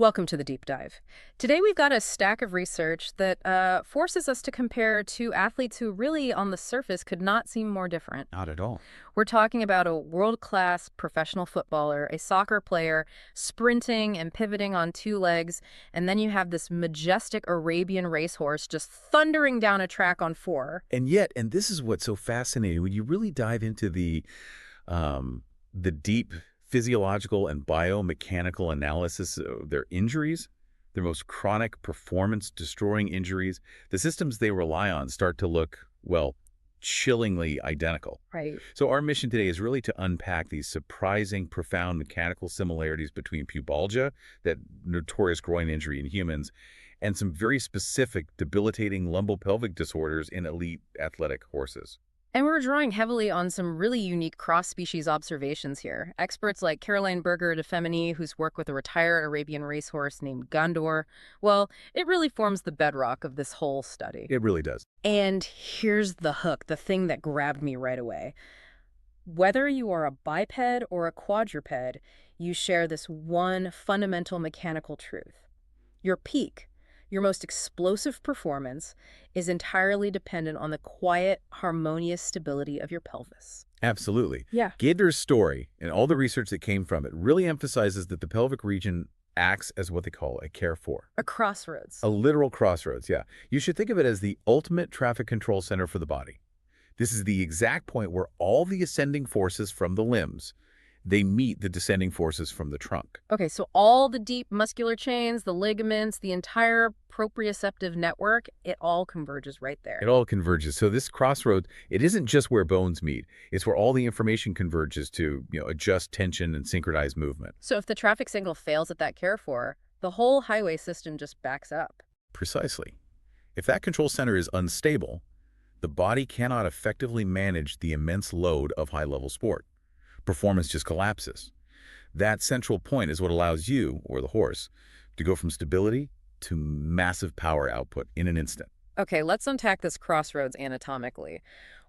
Welcome to the deep dive. Today we've got a stack of research that forces us to compare two athletes who really, on the surface, could not seem more different. Not at all. We're talking about a world-class professional footballer, a soccer player, sprinting and pivoting on two legs, and then you have this majestic Arabian racehorse just thundering down a track on four. And yet, and this is what's so fascinating, when you really dive into the deep physiological and biomechanical analysis of their injuries, their most chronic performance-destroying injuries, the systems they rely on start to look, well, chillingly identical. Right. So our mission today is really to unpack these surprising, profound mechanical similarities between pubalgia, that notorious groin injury in humans, and some very specific debilitating lumbopelvic disorders in elite athletic horses. And we're drawing heavily on some really unique cross-species observations here. Experts like Berger de Fémynie, who's worked with a retired Arabian racehorse named Gandour, well, it really forms the bedrock of this whole study. It really does. And here's the hook, the thing that grabbed me right away. Whether you are a biped or a quadruped, you share this one fundamental mechanical truth. Your peak, your most explosive performance, is entirely dependent on the quiet, harmonious stability of your pelvis. Absolutely. Yeah. Gandour's story and all the research that came from it really emphasizes that the pelvic region acts as what they call a carrefour. A crossroads. A literal crossroads, yeah. You should think of it as the ultimate traffic control center for the body. This is the exact point where all the ascending forces from the limbs, they meet the descending forces from the trunk. Okay, so all the deep muscular chains, the ligaments, the entire proprioceptive network, it all converges right there. It all converges. So this crossroad, it isn't just where bones meet. It's where all the information converges to, adjust tension and synchronize movement. So if the traffic signal fails at that carrefour, the whole highway system just backs up. Precisely. If that control center is unstable, the body cannot effectively manage the immense load of high-level sport. Performance just collapses. That central point is what allows you, or the horse, to go from stability to massive power output in an instant. Okay, let's unpack this crossroads anatomically.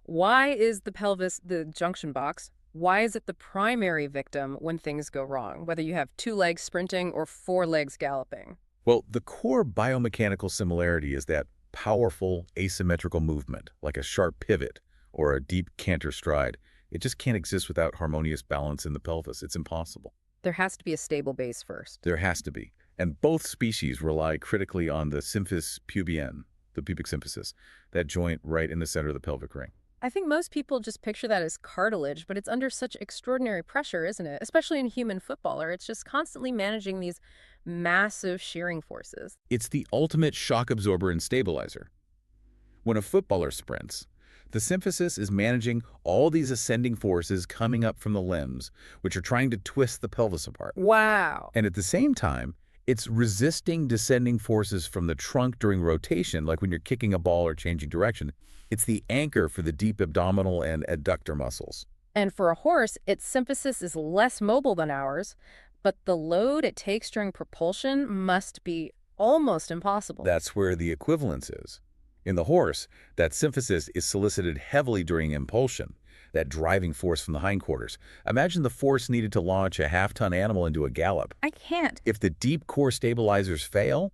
Why is the pelvis, the junction box, why is it the primary victim when things go wrong, whether you have two legs sprinting or four legs galloping? Well, the core biomechanical similarity is that powerful asymmetrical movement, like a sharp pivot or a deep canter stride. It just can't exist without harmonious balance in the pelvis. It's impossible. There has to be a stable base first. There has to be. And both species rely critically on the symphysis pubienne, the pubic symphysis, that joint right in the center of the pelvic ring. I think most people just picture that as cartilage, but it's under such extraordinary pressure, isn't it? Especially in a human footballer. It's just constantly managing these massive shearing forces. It's the ultimate shock absorber and stabilizer. When a footballer sprints, the symphysis is managing all these ascending forces coming up from the limbs, which are trying to twist the pelvis apart. Wow. And at the same time, it's resisting descending forces from the trunk during rotation, like when you're kicking a ball or changing direction. It's the anchor for the deep abdominal and adductor muscles. And for a horse, its symphysis is less mobile than ours, but the load it takes during propulsion must be almost impossible. That's where the equivalence is. In the horse, that symphysis is solicited heavily during impulsion, that driving force from the hindquarters. Imagine the force needed to launch a half-ton animal into a gallop. I can't. If the deep core stabilizers fail,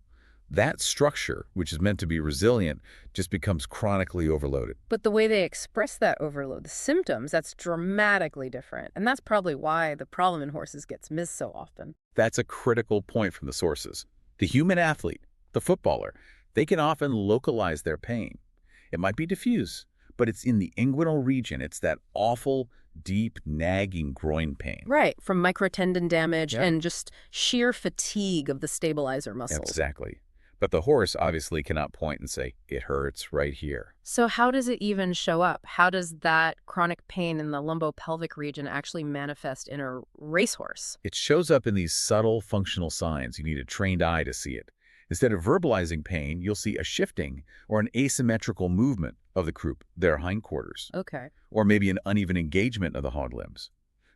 that structure, which is meant to be resilient, just becomes chronically overloaded. But the way they express that overload, the symptoms, that's dramatically different. And that's probably why the problem in horses gets missed so often. That's a critical point from the sources. The human athlete, the footballer, they can often localize their pain. It might be diffuse, but it's in the inguinal region. It's that awful, deep, nagging groin pain. Right, from microtendon damage Yeah. and just sheer fatigue of the stabilizer muscles. Exactly. But the horse obviously cannot point and say, it hurts right here. So how does it even show up? How does that chronic pain in the lumbopelvic region actually manifest in a racehorse? It shows up in these subtle functional signs. You need a trained eye to see it. Instead of verbalizing pain, you'll see a shifting or an asymmetrical movement of the croup, their hindquarters, Okay. or maybe an uneven engagement of the hog limbs.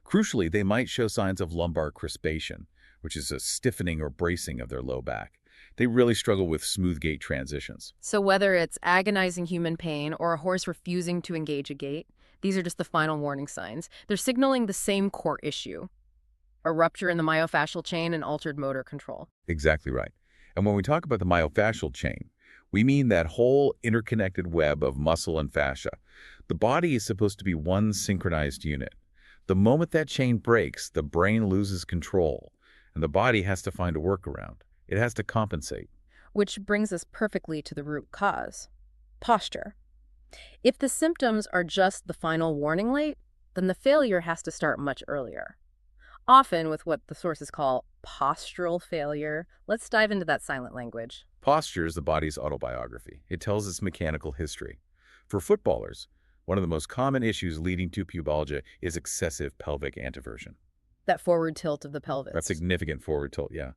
Crucially, they might show signs of lumbar crispation, which is a stiffening or bracing of their low back. They really struggle with smooth gait transitions. So whether it's agonizing human pain or a horse refusing to engage a gait, these are just the final warning signs. They're signaling the same core issue. A rupture in the myofascial chain and altered motor control. Exactly right. And when we talk about the myofascial chain, we mean that whole interconnected web of muscle and fascia. The body is supposed to be one synchronized unit. The moment that chain breaks, the brain loses control, and the body has to find a workaround. It has to compensate. Which brings us perfectly to the root cause. Posture. If the symptoms are just the final warning light, then the failure has to start much earlier. Often with what the sources call postural failure. Let's dive into that silent language. Posture is the body's autobiography. It tells its mechanical history. For footballers, one of the most common issues leading to pubalgia is excessive pelvic anteversion. That forward tilt of the pelvis. That's significant forward tilt, yeah.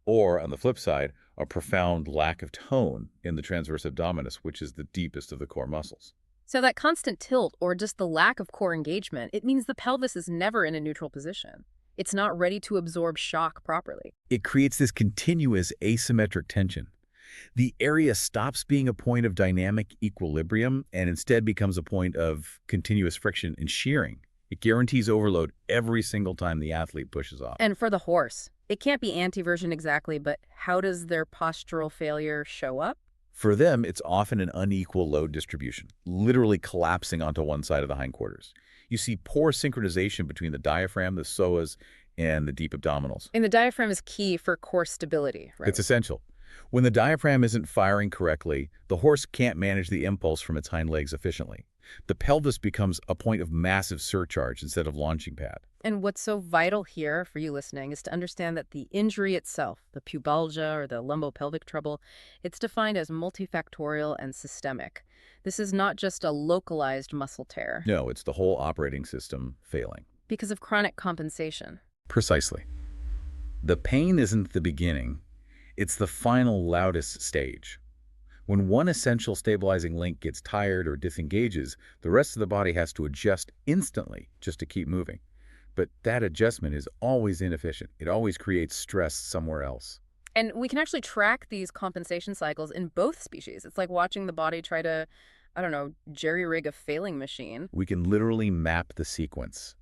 Or, on the flip side, a profound lack of tone in the transverse abdominis, which is the deepest of the core muscles. So that constant tilt, or just the lack of core engagement, it means the pelvis is never in a neutral position. It's not ready to absorb shock properly. It creates this continuous asymmetric tension. The area stops being a point of dynamic equilibrium and instead becomes a point of continuous friction and shearing. It guarantees overload every single time the athlete pushes off. And for the horse, it can't be anteversion exactly, but how does their postural failure show up? For them, it's often an unequal load distribution, literally collapsing onto one side of the hindquarters. You see poor synchronization between the diaphragm, the psoas, and the deep abdominals. And the diaphragm is key for core stability, right? It's essential. When the diaphragm isn't firing correctly, the horse can't manage the impulse from its hind legs efficiently. The pelvis becomes a point of massive surcharge instead of launching pad. And what's so vital here for you listening is to understand that the injury itself, the pubalgia or the lumbopelvic trouble, it's defined as multifactorial and systemic. This is not just a localized muscle tear. No, it's the whole operating system failing. Because of chronic compensation. Precisely. The pain isn't the beginning. It's the final loudest stage. When one essential stabilizing link gets tired or disengages, the rest of the body has to adjust instantly just to keep moving. But that adjustment is always inefficient. It always creates stress somewhere else. And we can actually track these compensation cycles in both species. It's like watching the body try to, I don't know, jerry-rig a failing machine. We can literally map the sequence.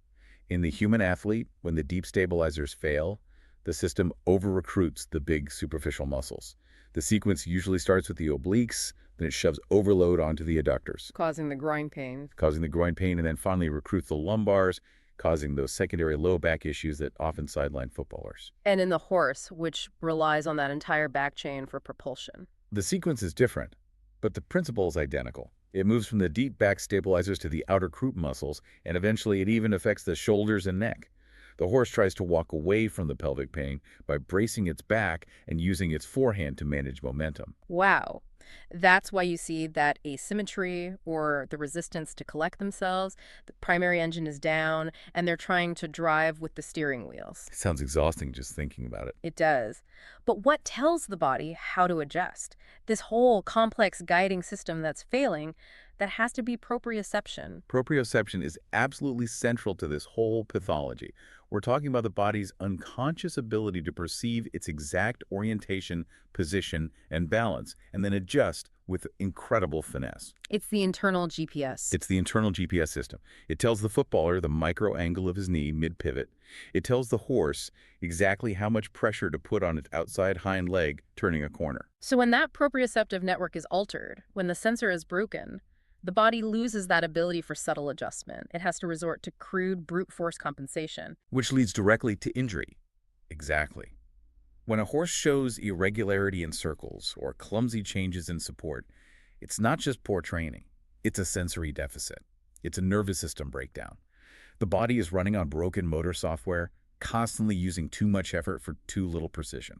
In the human athlete, when the deep stabilizers fail, the system over-recruits the big superficial muscles. The sequence usually starts with the obliques, then it shoves overload onto the adductors, Causing the groin pain. and then finally recruits the lumbars, causing those secondary low back issues that often sideline footballers. And in the horse, which relies on that entire back chain for propulsion. The sequence is different, but the principle is identical. It moves from the deep back stabilizers to the outer croup muscles, and eventually it even affects the shoulders and neck. The horse tries to walk away from the pelvic pain by bracing its back and using its forehand to manage momentum. Wow. That's why you see that asymmetry or the resistance to collect themselves. The primary engine is down, and they're trying to drive with the steering wheels. It sounds exhausting just thinking about it. It does. But what tells the body how to adjust? This whole complex guiding system that's failing, that has to be proprioception. Proprioception is absolutely central to this whole pathology. We're talking about the body's unconscious ability to perceive its exact orientation, position, and balance, and then adjust with incredible finesse. It's the internal GPS. It's the internal GPS system. It tells the footballer the micro angle of his knee mid-pivot. It tells the horse exactly how much pressure to put on its outside hind leg turning a corner. So when that proprioceptive network is altered, when the sensor is broken, the body loses that ability for subtle adjustment. It has to resort to crude brute force compensation. Which leads directly to injury. Exactly. When a horse shows irregularity in circles or clumsy changes in support, it's not just poor training. It's a sensory deficit. It's a nervous system breakdown. The body is running on broken motor software, constantly using too much effort for too little precision.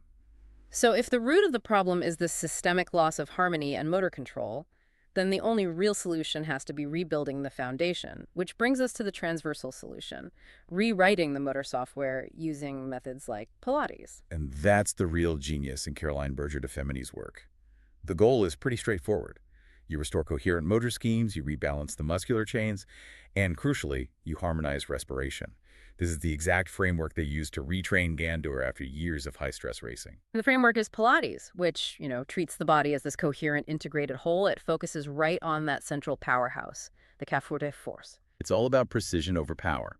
So if the root of the problem is this systemic loss of harmony and motor control, then the only real solution has to be rebuilding the foundation, which brings us to the transversal solution, rewriting the motor software using methods like Pilates. And that's the real genius in Berger de Fémynie's work. The goal is pretty straightforward. You restore coherent motor schemes, you rebalance the muscular chains, and crucially, you harmonize respiration. This is the exact framework they used to retrain Gandour after years of high-stress racing. The framework is Pilates, which, treats the body as this coherent, integrated whole. It focuses right on that central powerhouse, the café de force. It's all about precision over power.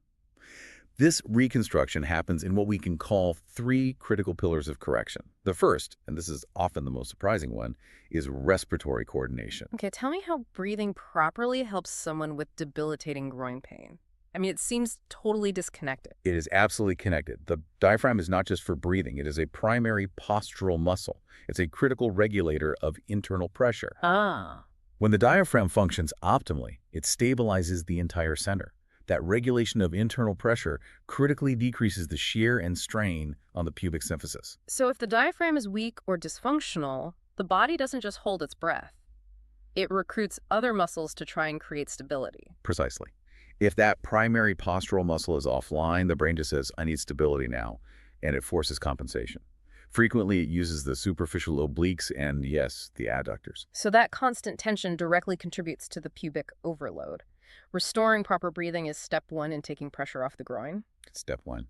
This reconstruction happens in what we can call three critical pillars of correction. The first, and this is often the most surprising one, is respiratory coordination. Okay, tell me how breathing properly helps someone with debilitating groin pain. I mean, it seems totally disconnected. It is absolutely connected. The diaphragm is not just for breathing. It is a primary postural muscle. It's a critical regulator of internal pressure. Ah. When the diaphragm functions optimally, it stabilizes the entire center. That regulation of internal pressure critically decreases the shear and strain on the pubic symphysis. So if the diaphragm is weak or dysfunctional, the body doesn't just hold its breath. It recruits other muscles to try and create stability. Precisely. If that primary postural muscle is offline, the brain just says, I need stability now, and it forces compensation. Frequently, it uses the superficial obliques and, yes, the adductors. So that constant tension directly contributes to the pubic overload. Restoring proper breathing is step one in taking pressure off the groin. Step one.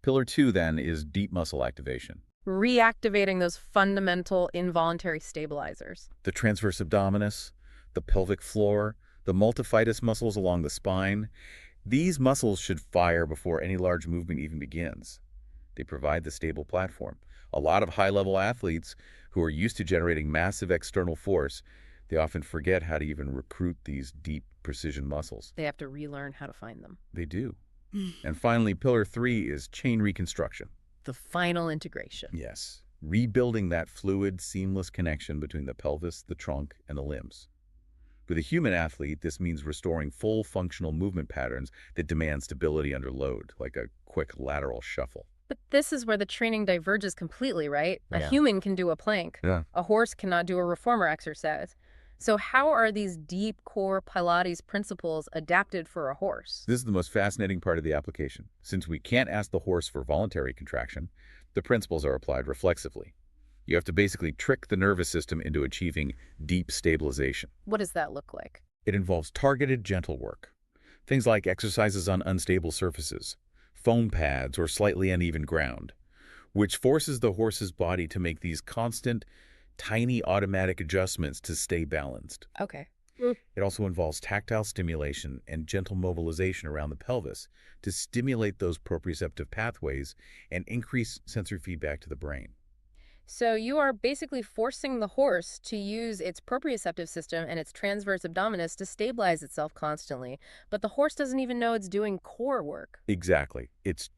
Pillar two, then, is deep muscle activation. Reactivating those fundamental involuntary stabilizers. The transverse abdominis, the pelvic floor, the multifidus muscles along the spine. These muscles should fire before any large movement even begins. They provide the stable platform. A lot of high-level athletes who are used to generating massive external force, they often forget how to even recruit these deep precision muscles. They have to relearn how to find them. They do. And finally, pillar three is chain reconstruction. The final integration. Yes, rebuilding that fluid, seamless connection between the pelvis, the trunk, and the limbs. With a human athlete, this means restoring full functional movement patterns that demand stability under load, like a quick lateral shuffle. But this is where the training diverges completely, right? A Yeah. human can do a plank. Yeah. A horse cannot do a reformer exercise. So how are these deep core Pilates principles adapted for a horse? This is the most fascinating part of the application. Since we can't ask the horse for voluntary contraction, the principles are applied reflexively. You have to basically trick the nervous system into achieving deep stabilization. What does that look like? It involves targeted gentle work. Things like exercises on unstable surfaces, foam pads, or slightly uneven ground, which forces the horse's body to make these constant, tiny automatic adjustments to stay balanced. Okay. It also involves tactile stimulation and gentle mobilization around the pelvis to stimulate those proprioceptive pathways and increase sensory feedback to the brain. So you are basically forcing the horse to use its proprioceptive system and its transverse abdominis to stabilize itself constantly. But the horse doesn't even know it's doing core work. Exactly. It's